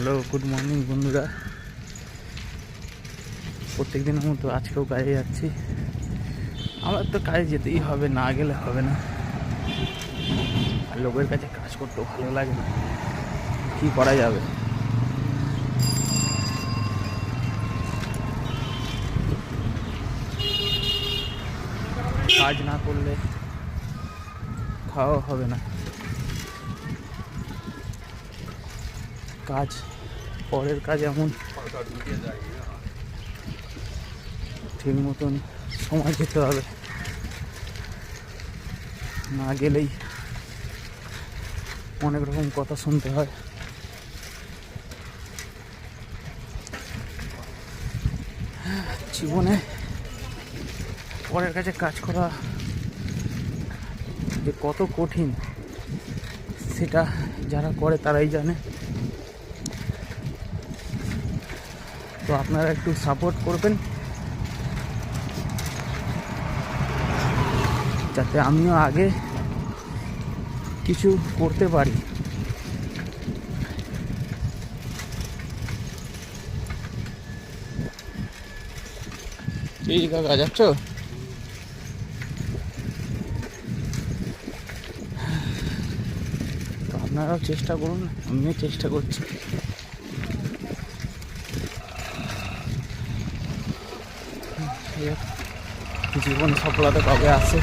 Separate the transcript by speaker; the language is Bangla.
Speaker 1: হ্যালো, গুড মর্নিং বন্ধুরা। প্রত্যেক দিনের মতো আজকেও কাজে যাচ্ছি। আমার তো কাজে যেতেই হবে, না গেলে হবে না। আর লোকের কাছে কাজ করতেও ভালো লাগে না, কী করা যাবে। কাজ না করলে খাওয়া হবে না। কাজ, পরের কাজ এমন ঠিক মতন সময় যেতে হবে, না গেলেই অনেক রকম কথা শুনতে হয়। জীবনে পরের কাছে কাজ করা যে কত কঠিন সেটা যারা করে তারাই জানে। তো আপনারা একটু সাপোর্ট করবেন যাতে আমিও আগে কিছু করতে পারি। এই কাকা যাচ্ছ? তো আপনারাও চেষ্টা করুন, আমিও চেষ্টা করছি। জীবন সফলতা কবে আসে